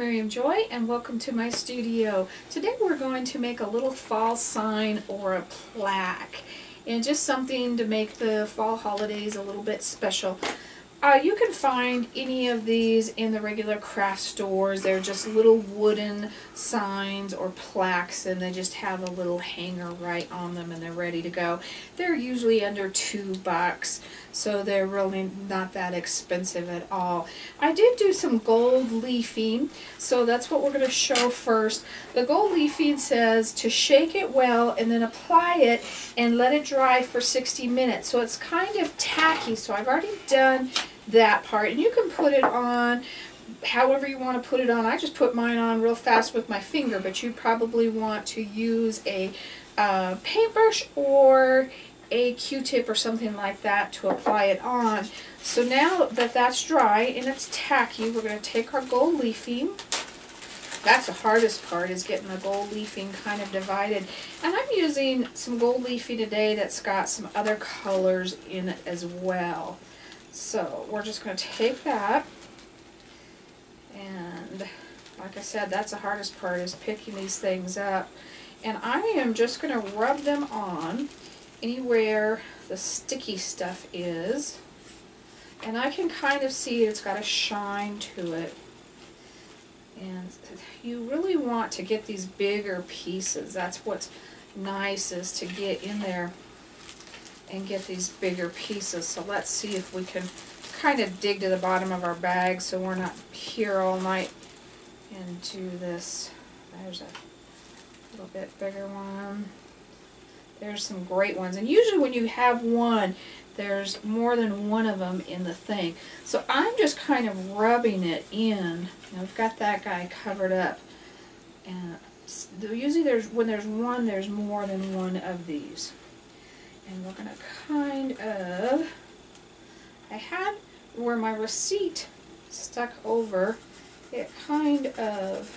Miriam Joy and welcome to my studio. Today we're going to make a little fall sign or a plaque and just something to make the fall holidays a little bit special. You can find any of these in the regular craft stores. They're just little wooden signs or plaques, and they just have a little hanger right on them and they're ready to go. They're usually under $2, so they're really not that expensive at all. I did do some gold leafing, so that's what we're going to show first. The gold leafing says to shake it well and then apply it and let it dry for 60 minutes. So it's kind of tacky, so I've already done that part, and you can put it on however you want to put it on. I just put mine on real fast with my finger, but you probably want to use a paintbrush or a Q-tip or something like that to apply it on. So now that that's dry and it's tacky, we're going to take our gold leafing. That's the hardest part, is getting the gold leafing kind of divided. And I'm using some gold leafing today that's got some other colors in it as well. So we're just going to take that, and like I said, that's the hardest part, is picking these things up. And I am just going to rub them on anywhere the sticky stuff is. And I can kind of see it's got a shine to it. And you really want to get these bigger pieces. That's what's nice, is to get in there and get these bigger pieces. So let's see if we can kind of dig to the bottom of our bag so we're not here all night and do this. There's a little bit bigger one. There's some great ones. And usually when you have one, there's more than one of them in the thing. So I'm just kind of rubbing it in. Now we've got that guy covered up. And usually when there's one, there's more than one of these. And we're going to kind of, I had where my receipt stuck over, it kind of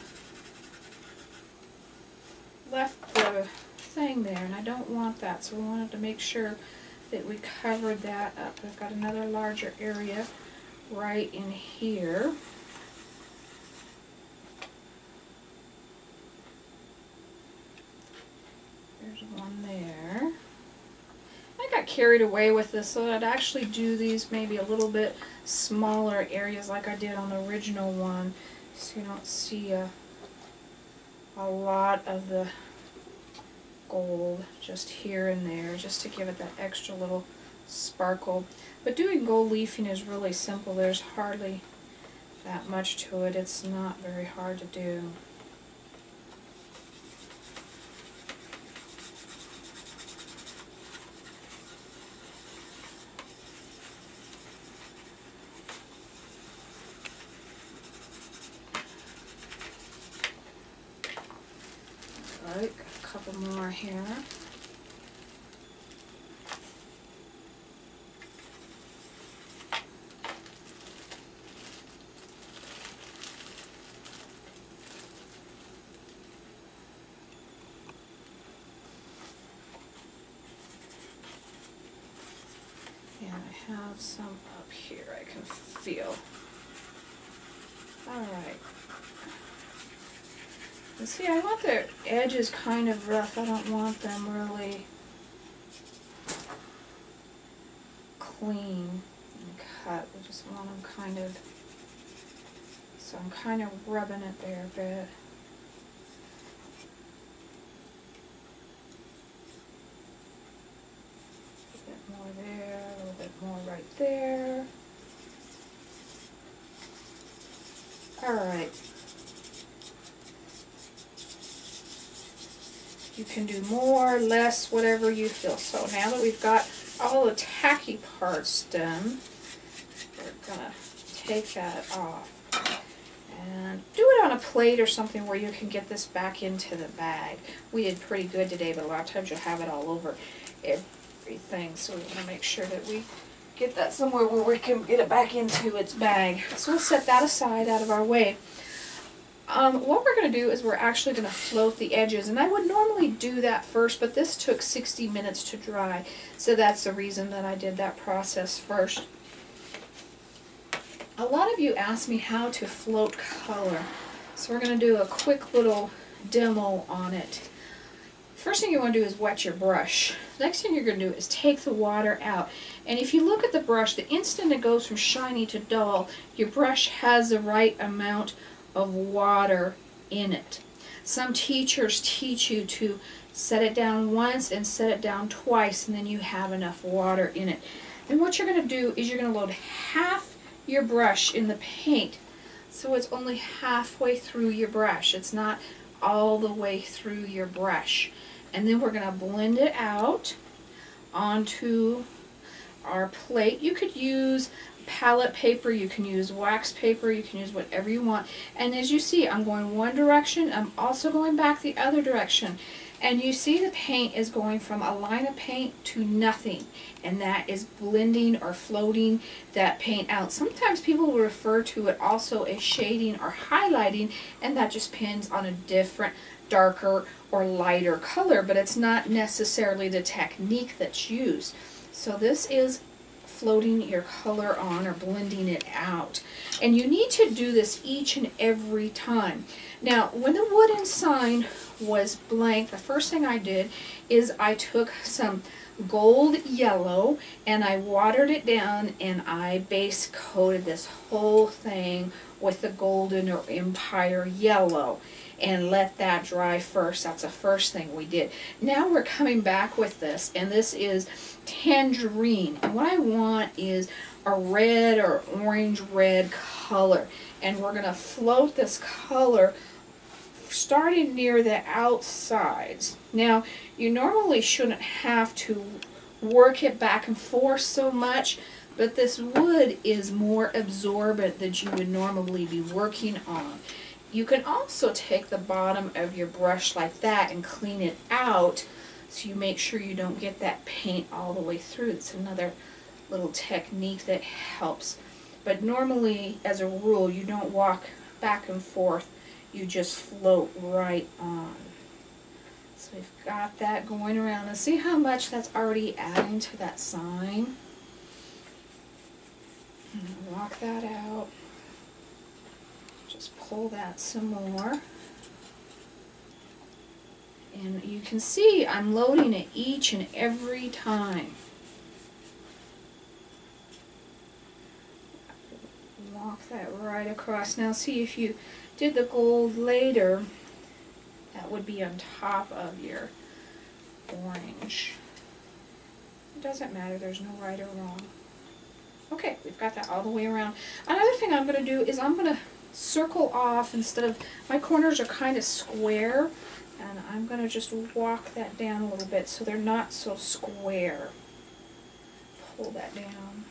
left the thing there, and I don't want that, so we wanted to make sure that we covered that up. I've got another larger area right in here. There's one there. I got carried away with this, so I'd actually do these maybe a little bit smaller areas like I did on the original one, so you don't see a lot of the gold just here and there, just to give it that extra little sparkle. But doing gold leafing is really simple. There's hardly that much to it. It's not very hard to do. Alright, got a couple more here. And I have some up here I can feel. Alright. And see, I want their edges kind of rough. I don't want them really clean and cut. I just want them kind of, so I'm kind of rubbing it there a bit. A bit more there, a little bit more right there. Alright. You can do more, less, whatever you feel. So now that we've got all the tacky parts done, we're going to take that off. And do it on a plate or something where you can get this back into the bag. We did pretty good today, but a lot of times you'll have it all over everything. So we want to make sure that we get that somewhere where we can get it back into its bag. So we'll set that aside out of our way. What we're going to do is we're actually going to float the edges, and I would normally do that first, but this took 60 minutes to dry, so that's the reason that I did that process first. A lot of you ask me how to float color. So we're going to do a quick little demo on it. First thing you want to do is wet your brush. Next thing you're going to do is take the water out. And if you look at the brush, the instant it goes from shiny to dull, your brush has the right amount of water in it. Some teachers teach you to set it down once and set it down twice, and then you have enough water in it. Then what you're going to do is you're going to load half your brush in the paint, so it's only halfway through your brush. It's not all the way through your brush. And then we're going to blend it out onto our plate. You could use palette paper, you can use wax paper, you can use whatever you want. And as you see, I'm going one direction, I'm also going back the other direction. And you see the paint is going from a line of paint to nothing. And that is blending or floating that paint out. Sometimes people will refer to it also as shading or highlighting, and that just depends on a different darker or lighter color, but it's not necessarily the technique that's used. So this is floating your color on or blending it out. And you need to do this each and every time. Now, when the wooden sign was blank, the first thing I did is I took some gold yellow and I watered it down and I base coated this whole thing with the golden or empire yellow and let that dry first. That's the first thing we did. Now we're coming back with this, and this is tangerine. And what I want is a red or orange red color. And we're going to float this color starting near the outsides. Now, you normally shouldn't have to work it back and forth so much, but this wood is more absorbent than you would normally be working on. You can also take the bottom of your brush like that and clean it out so you make sure you don't get that paint all the way through. It's another little technique that helps. But normally, as a rule, you don't walk back and forth. You just float right on. So we've got that going around. And see how much that's already adding to that sign? Walk that out. Just pull that some more. And you can see I'm loading it each and every time. Walk that right across. Now see, if you did the gold later, that would be on top of your orange. It doesn't matter, there's no right or wrong. Okay, we've got that all the way around. Another thing I'm going to do is I'm going to circle off, instead of, my corners are kind of square, and I'm going to just walk that down a little bit so they're not so square. Pull that down.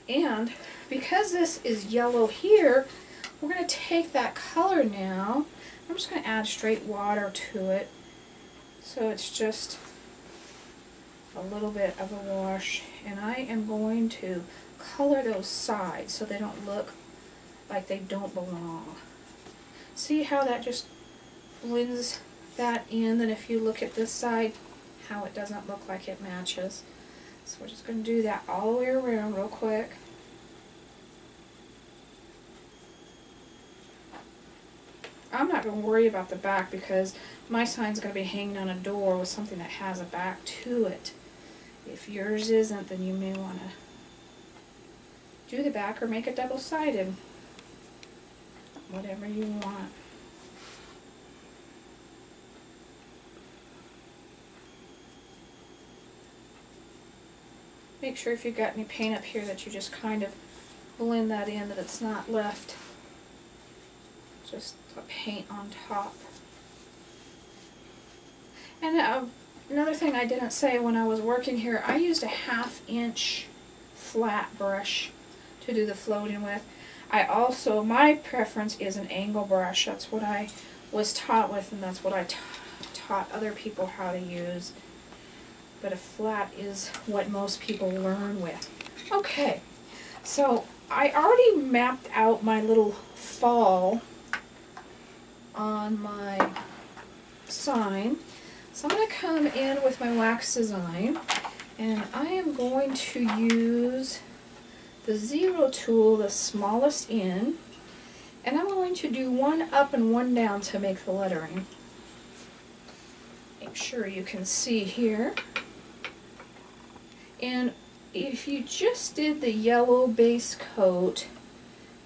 And because this is yellow here, we're going to take that color now. I'm just going to add straight water to it, so it's just a little bit of a wash. And I am going to color those sides so they don't look like they don't belong. See how that just blends that in? And if you look at this side, how it doesn't look like it matches. So we're just going to do that all the way around real quick. I'm not going to worry about the back because my sign's going to be hanging on a door with something that has a back to it. If yours isn't, then you may want to do the back or make it double-sided. Whatever you want. Make sure if you've got any paint up here that you just kind of blend that in, that it's not left just a paint on top. And another thing I didn't say when I was working here, I used a 1/2 inch flat brush to do the floating with. I also, my preference is an angle brush. That's what I was taught with, and that's what I taught other people how to use. But a flat is what most people learn with. Okay, so I already mapped out my little fall on my sign. So I'm going to come in with my wax design, and I am going to use the 0 tool, the smallest end, And I'm going to do one up and one down to make the lettering. Make sure you can see here. And if you just did the yellow base coat,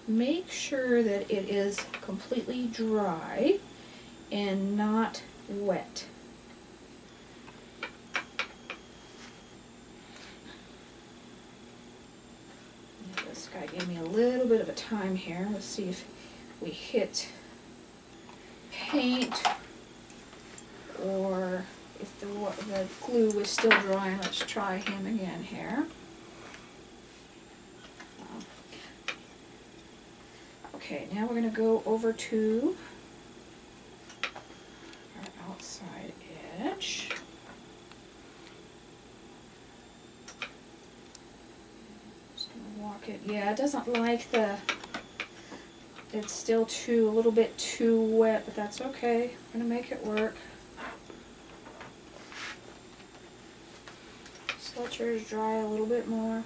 make sure that it is completely dry and not wet. This guy gave me a little bit of a time here. Let's see if we hit paint or if the glue was still drying. Let's try him again here. Okay, now we're going to go over to our outside edge. Just going to walk it. Yeah, it doesn't like it's still a little bit too wet, but that's okay. I'm going to make it work. Just let yours dry a little bit more.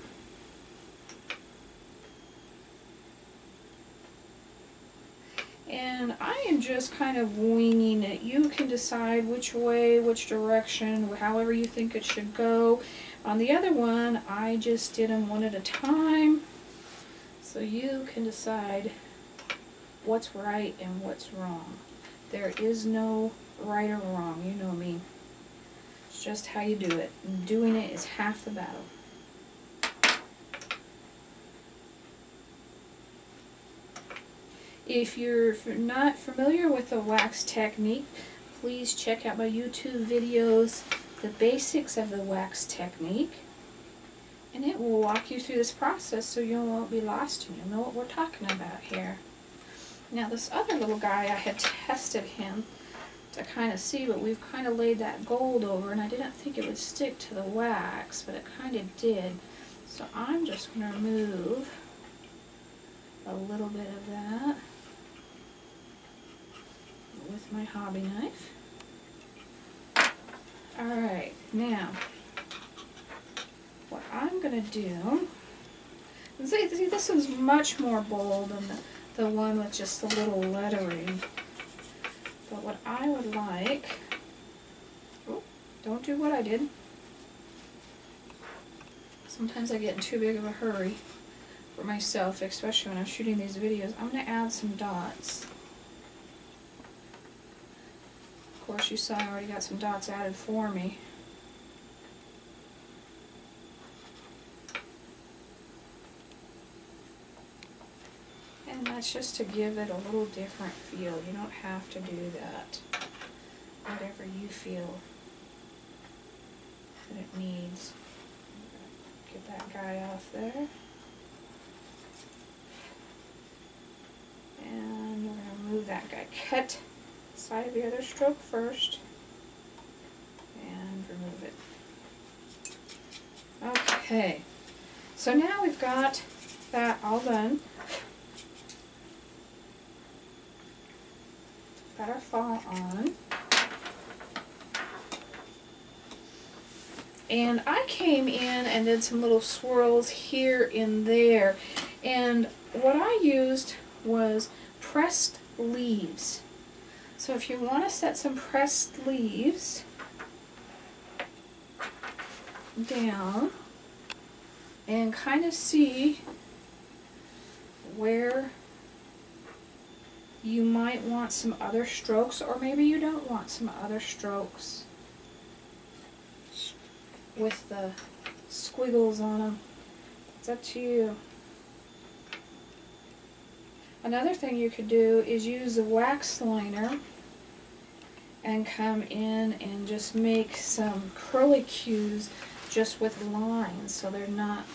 And I am just kind of winging it. You can decide which way, which direction, however you think it should go. On the other one, I just did them one at a time. So you can decide what's right and what's wrong. There is no right or wrong, you know me. It's just how you do it. And doing it is half the battle. If you're not familiar with the wax technique, please check out my YouTube videos, The Basics of the Wax Technique, and it will walk you through this process so you won't be lost and you'll know what we're talking about here. Now this other little guy, I had tested him to kind of see, but we've kind of laid that gold over, and I didn't think it would stick to the wax, but it kind of did. So I'm just going to remove a little bit of that with my hobby knife. Alright, now what I'm going to do, see this one's much more bold than the one with just the little lettering. But what I would like, don't do what I did. Sometimes I get in too big of a hurry for myself, especially when I'm shooting these videos. I'm going to add some dots. Of course, you saw I already got some dots added for me. And that's just to give it a little different feel. You don't have to do that. Whatever you feel that it needs. Get that guy off there. And we're going to remove that guy. Cut the side of the other stroke first. And remove it. Okay. So now we've got that all done. Got our fall on. And I came in and did some little swirls here and there. And what I used was pressed leaves. So if you want to set some pressed leaves down and kind of see where you might want some other strokes, or maybe you don't want some other strokes with the squiggles on them. It's up to you. Another thing you could do is use a wax liner and come in and just make some curlicues just with lines, so they're not,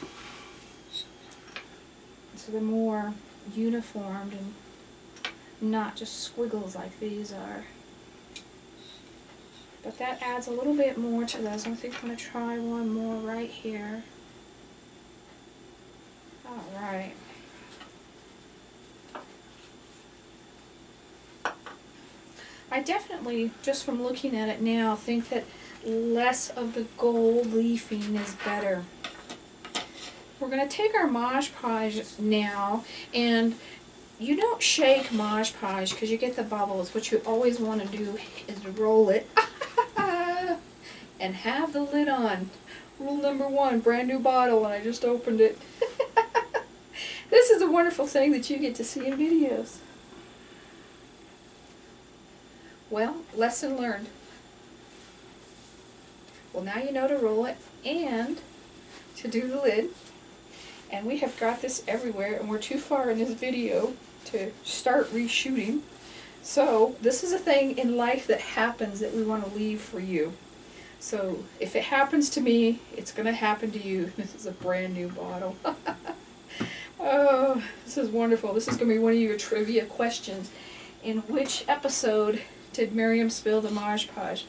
so they're more uniformed and not just squiggles like these are. But that adds a little bit more to those. I think I'm going to try one more right here. Alright. I definitely, just from looking at it now, think that less of the gold leafing is better. We're going to take our Mod Podge now, and you don't shake Mod Podge because you get the bubbles. What you always want to do is roll it and have the lid on. Rule number 1, brand new bottle, and I just opened it. This is a wonderful thing that you get to see in videos. Well, lesson learned. Well, now you know to roll it and to do the lid. And we have got this everywhere, and we're too far in this video to start reshooting. So this is a thing in life that happens that we want to leave for you. So if it happens to me, it's going to happen to you. This is a brand new bottle. Oh, this is wonderful. This is going to be one of your trivia questions. In which episode did Miriam spill the Mod Podge?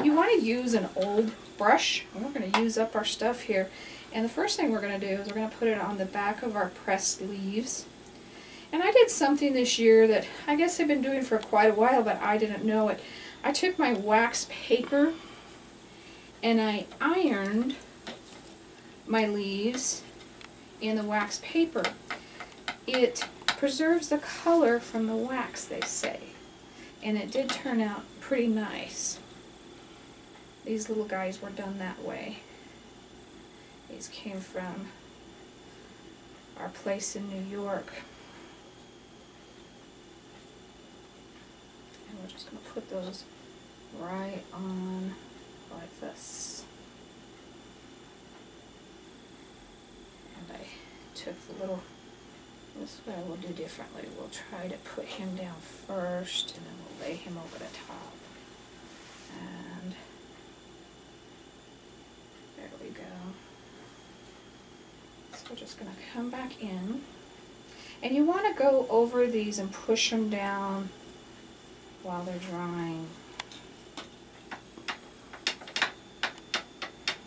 You want to use an old brush. We're going to use up our stuff here. And the first thing we're going to do is we're going to put it on the back of our pressed leaves. And I did something this year that I guess I've been doing for quite a while, but I didn't know it. I took my wax paper and I ironed my leaves in the wax paper. It preserves the color from the wax, they say. And it did turn out pretty nice. These little guys were done that way. These came from our place in New York. And we're just going to put those right on like this. And I took the little, this way we'll do differently. We'll try to put him down first, and then we'll lay him over the top. And there we go. So we're just going to come back in. And you want to go over these and push them down while they're drying.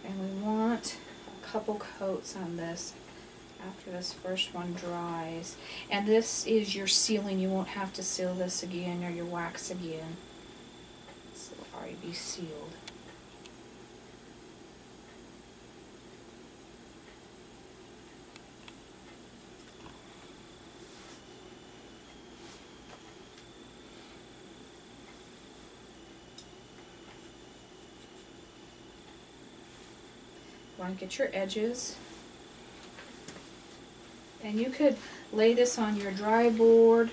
And we want a couple coats on this after this first one dries. And this is your sealing. You won't have to seal this again or your wax again. This will already be sealed. You want to get your edges, and you could lay this on your dry board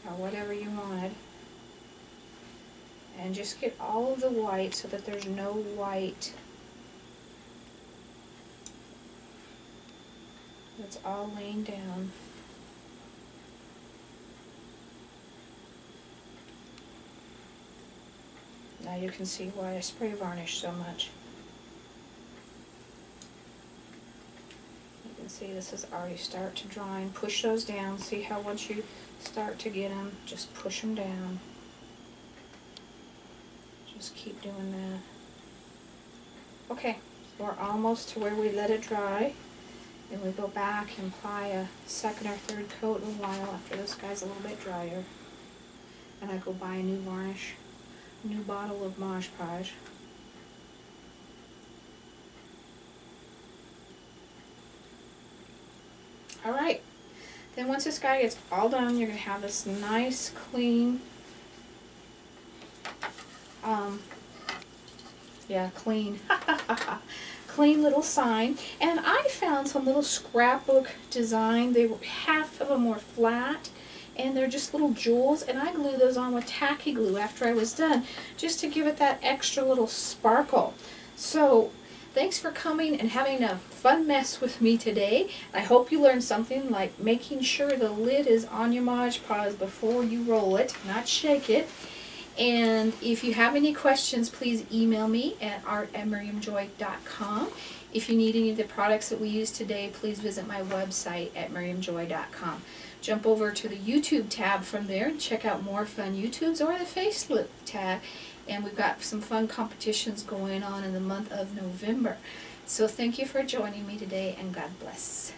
or whatever you wanted, and just get all of the white so that there's no white. It's all laying down. Now you can see why I spray varnish so much. See, this is already start to dry, and push those down. See how once you start to get them, just push them down. Just keep doing that. Okay, we're almost to where we let it dry. Then we go back and apply a second or third coat in a while after this guy's a little bit drier. And I go buy a new varnish, a new bottle of Mod Podge. Alright, then once this guy gets all done, you're going to have this nice, clean, clean little sign. And I found some little scrapbook design. They were, half of them were flat, and they're just little jewels, and I glued those on with tacky glue after I was done, just to give it that extra little sparkle. So, thanks for coming and having a fun mess with me today. I hope you learned something like making sure the lid is on your Mod Podge before you roll it, not shake it. And if you have any questions, please email me at art@miriamjoy.com. If you need any of the products that we used today, please visit my website at miriamjoy.com. Jump over to the YouTube tab from there and check out more fun YouTubes, or the Facebook tab. And we've got some fun competitions going on in the month of November. So thank you for joining me today, and God bless.